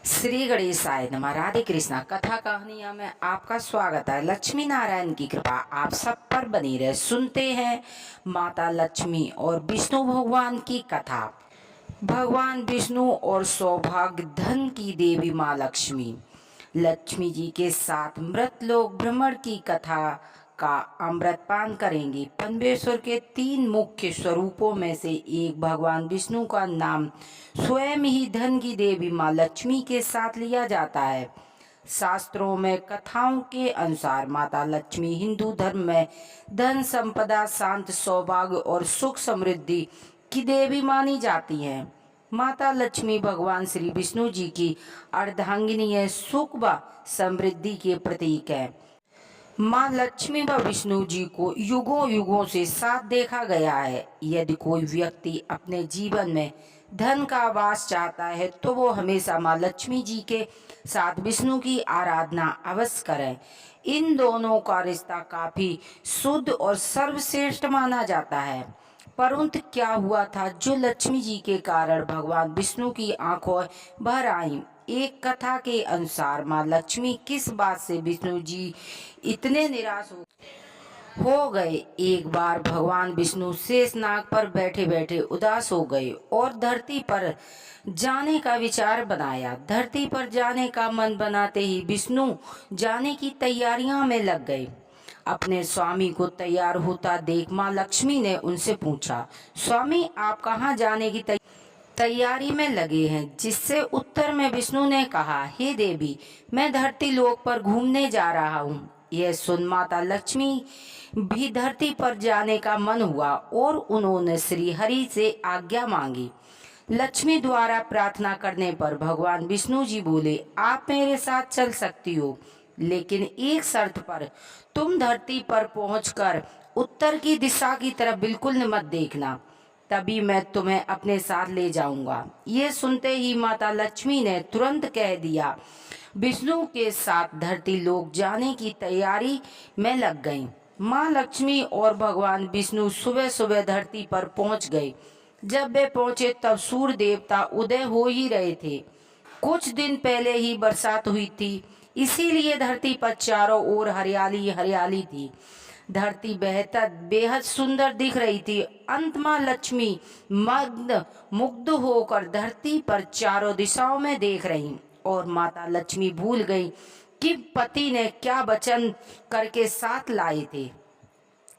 श्री गणेशाय नमः। राधे कृष्णा। कथा कहानियां में आपका स्वागत है। लक्ष्मी नारायण की कृपा आप सब पर बनी रहे। सुनते हैं माता लक्ष्मी और विष्णु भगवान की कथा। भगवान विष्णु और सौभाग्य धन की देवी माँ लक्ष्मी। लक्ष्मी जी के साथ मृत लोक भ्रमण की कथा का अमृत पान करेंगे। परमेश्वर के तीन मुख्य स्वरूपों में से एक भगवान विष्णु का नाम स्वयं ही धन की देवी माँ लक्ष्मी के साथ लिया जाता है। शास्त्रों में कथाओं के अनुसार माता लक्ष्मी हिंदू धर्म में धन संपदा, शांत, सौभाग्य और सुख समृद्धि की देवी मानी जाती हैं। माता लक्ष्मी भगवान श्री विष्णु जी की अर्धांगिनी है, सुख व समृद्धि के प्रतीक है। माँ लक्ष्मी व विष्णु जी को युगों युगों से साथ देखा गया है। यदि कोई व्यक्ति अपने जीवन में धन का वास चाहता है तो वो हमेशा माँ लक्ष्मी जी के साथ विष्णु की आराधना अवश्य करें। इन दोनों का रिश्ता काफी शुद्ध और सर्वश्रेष्ठ माना जाता है। परंतु क्या हुआ था जो लक्ष्मी जी के कारण भगवान विष्णु की आंखों भर आई। एक कथा के अनुसार माँ लक्ष्मी किस बात से विष्णु जी इतने निराश हो गए। एक बार भगवान विष्णु शेषनाग पर बैठे बैठे उदास हो गए और धरती पर जाने का विचार बनाया। धरती पर जाने का मन बनाते ही विष्णु जाने की तैयारियां में लग गए। अपने स्वामी को तैयार होता देख माँ लक्ष्मी ने उनसे पूछा, स्वामी आप कहाँ जाने की तैयारी में लगे हैं? जिससे उत्तर में विष्णु ने कहा, हे देवी, मैं धरती लोक पर घूमने जा रहा हूँ। यह सुन माता लक्ष्मी भी धरती पर जाने का मन हुआ और उन्होंने श्री हरि से आज्ञा मांगी। लक्ष्मी द्वारा प्रार्थना करने पर भगवान विष्णु जी बोले, आप मेरे साथ चल सकती हो, लेकिन एक शर्त पर। तुम धरती पर पहुंचकर उत्तर की दिशा की तरफ बिल्कुल मत देखना, तभी मैं तुम्हें अपने साथ ले जाऊंगा। ये सुनते ही माता लक्ष्मी ने तुरंत कह दिया। विष्णु के साथ धरती लोक जाने की तैयारी में लग गईं। माँ लक्ष्मी और भगवान विष्णु सुबह सुबह धरती पर पहुंच गए। जब वे पहुंचे तब सूर्य देवता उदय हो ही रहे थे। कुछ दिन पहले ही बरसात हुई थी, इसीलिए धरती पर चारों ओर हरियाली हरियाली थी। धरती बेहद सुंदर दिख रही थी। अंत माँ लक्ष्मी मग्न मुग्ध होकर धरती पर चारों दिशाओं में देख रही और माता लक्ष्मी भूल गई कि पति ने क्या वचन करके साथ लाए थे।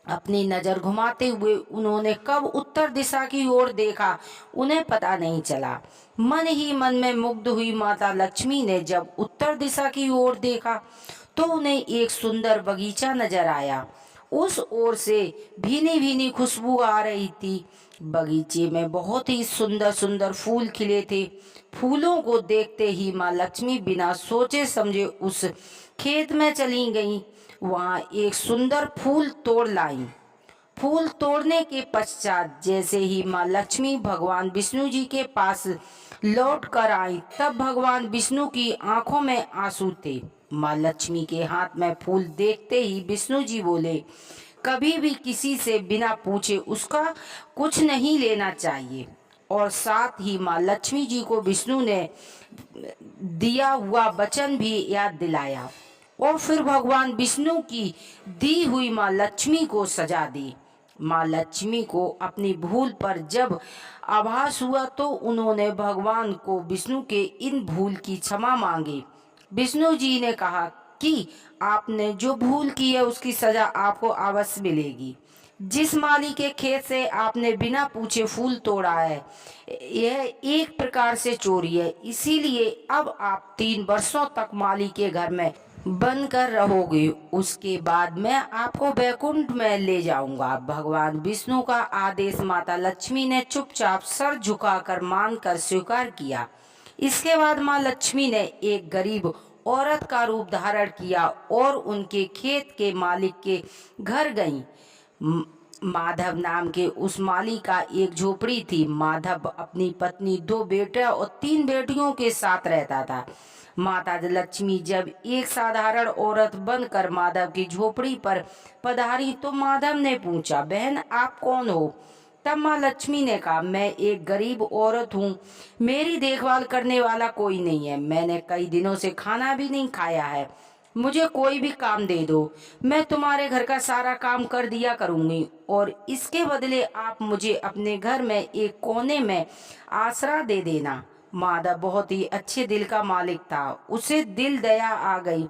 अपनी नजर घुमाते हुए उन्होंने कब उत्तर दिशा की ओर देखा, उन्हें पता नहीं चला। मन ही मन में मुग्ध हुई माता लक्ष्मी ने जब उत्तर दिशा की ओर देखा तो उन्हें एक सुंदर बगीचा नजर आया। उस ओर से भीनी भीनी खुशबू आ रही थी। बगीचे में बहुत ही सुंदर सुंदर फूल खिले थे। फूलों को देखते ही माँ लक्ष्मी बिना सोचे समझे उस खेत में चली गईं। वहां एक सुंदर फूल तोड़ लाई। फूल तोड़ने के पश्चात जैसे ही माँ लक्ष्मी भगवान विष्णु जी के पास लौट कर आई, तब भगवान विष्णु की आंखों में आंसू थे। माँ लक्ष्मी के हाथ में फूल देखते ही विष्णु जी बोले, कभी भी किसी से बिना पूछे उसका कुछ नहीं लेना चाहिए। और साथ ही माँ लक्ष्मी जी को विष्णु ने दिया हुआ वचन भी याद दिलाया और फिर भगवान विष्णु की दी हुई माँ लक्ष्मी को सजा दी। माँ लक्ष्मी को अपनी भूल पर जब आभास हुआ तो उन्होंने भगवान को विष्णु के इन भूल की क्षमा मांगी। विष्णु जी ने कहा कि आपने जो भूल की है उसकी सजा आपको अवश्य मिलेगी। जिस माली के खेत से आपने बिना पूछे फूल तोड़ा है, यह एक प्रकार से चोरी है। इसीलिए अब आप 3 वर्षों तक माली के घर में बन कर रहोगे। उसके बाद मैं आपको वैकुंठ में ले जाऊंगा। भगवान विष्णु का आदेश माता लक्ष्मी ने चुपचाप सर झुकाकर मानकर स्वीकार किया। इसके बाद माँ लक्ष्मी ने एक गरीब औरत का रूप धारण किया और उनके खेत के मालिक के घर गईं। माधव नाम के उस माली का एक झोपड़ी थी। माधव अपनी पत्नी, 2 बेटे और 3 बेटियों के साथ रहता था। माता लक्ष्मी जब एक साधारण औरत बनकर माधव की झोपड़ी पर पधारी तो माधव ने पूछा, बहन आप कौन हो? तब माँ लक्ष्मी ने कहा, मैं एक गरीब औरत हूँ, मेरी देखभाल करने वाला कोई नहीं है, मैंने कई दिनों से खाना भी नहीं खाया है, मुझे कोई भी काम दे दो, मैं तुम्हारे घर का सारा काम कर दिया करूँगी, और इसके बदले आप मुझे अपने घर में एक कोने में आसरा दे देना। माधव बहुत ही अच्छे दिल का मालिक था, उसे दिल दया आ गई,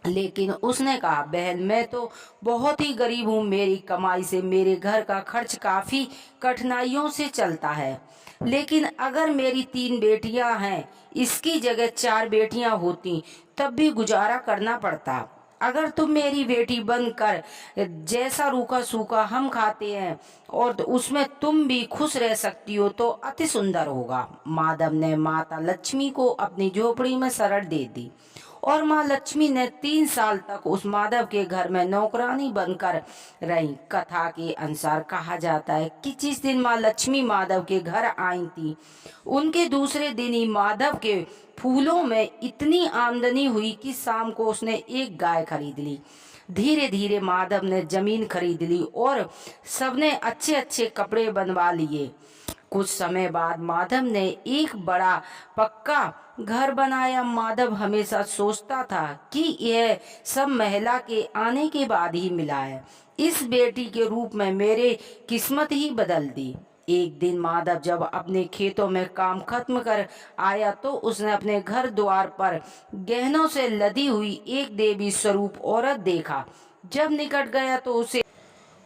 लेकिन उसने कहा, बहन मैं तो बहुत ही गरीब हूँ, मेरी कमाई से मेरे घर का खर्च काफ़ी कठिनाइयों से चलता है, लेकिन अगर मेरी 3 बेटियां हैं, इसकी जगह 4 बेटियां होती तब भी गुजारा करना पड़ता। अगर तुम मेरी बेटी बनकर जैसा रूखा सूखा हम खाते हैं और तो उसमें तुम भी खुश रह सकती हो तो अति सुंदर होगा। माधव ने माता लक्ष्मी को अपनी झोपड़ी में शरण दे दी और माँ लक्ष्मी ने 3 साल तक उस माधव के घर में नौकरानी बनकर रही। कथा के अनुसार कहा जाता है कि जिस दिन माँ लक्ष्मी माधव के घर आई थी, उनके दूसरे दिन ही माधव के फूलों में इतनी आमदनी हुई कि शाम को उसने एक गाय खरीद ली। धीरे धीरे माधव ने जमीन खरीद ली और सबने अच्छे अच्छे कपड़े बनवा लिए। कुछ समय बाद माधव ने एक बड़ा पक्का घर बनाया। माधव हमेशा सोचता था कि यह सब महिला के आने के बाद ही मिला है, इस बेटी के रूप में मेरे किस्मत ही बदल दी। एक दिन माधव जब अपने खेतों में काम खत्म कर आया तो उसने अपने घर द्वार पर गहनों से लदी हुई एक देवी स्वरूप औरत देखा। जब निकट गया तो उसे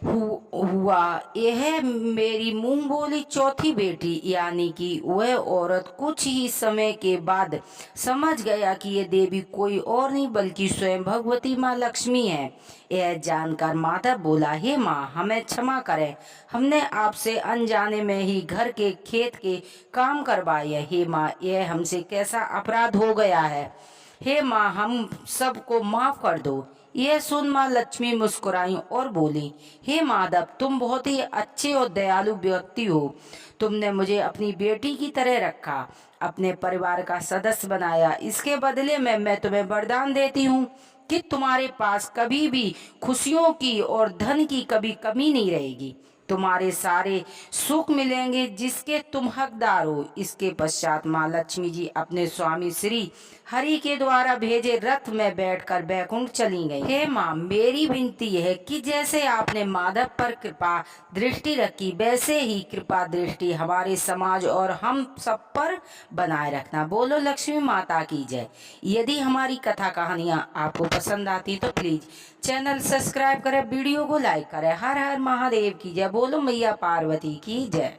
हुआ यह मेरी मुंह बोली चौथी बेटी, यानी कि वह औरत कुछ ही समय के बाद समझ गया कि यह देवी कोई और नहीं बल्कि स्वयं भगवती माँ लक्ष्मी है। यह जानकर माधव बोला, हे माँ हमें क्षमा करें, हमने आपसे अनजाने में ही घर के खेत के काम करवाए। हे माँ यह हमसे कैसा अपराध हो गया है, हे माँ हम सबको माफ कर दो। यह सुन माँ लक्ष्मी मुस्कुराई और बोली, हे माधव तुम बहुत ही अच्छे और दयालु व्यक्ति हो, तुमने मुझे अपनी बेटी की तरह रखा, अपने परिवार का सदस्य बनाया। इसके बदले में मैं तुम्हें वरदान देती हूँ कि तुम्हारे पास कभी भी खुशियों की और धन की कभी कमी नहीं रहेगी, तुम्हारे सारे सुख मिलेंगे जिसके तुम हकदार हो। इसके पश्चात माँ लक्ष्मी जी अपने स्वामी श्री हरि के द्वारा भेजे रथ में बैठकर बैकुंठ चली गई। हे माँ मेरी विनती है कि जैसे आपने माधव पर कृपा दृष्टि रखी, वैसे ही कृपा दृष्टि हमारे समाज और हम सब पर बनाए रखना। बोलो लक्ष्मी माता की जय। यदि हमारी कथा कहानियाँ आपको पसंद आती तो प्लीज चैनल सब्सक्राइब करें, वीडियो को लाइक करें। हर हर महादेव की जय। बोलो मैया पार्वती की जय।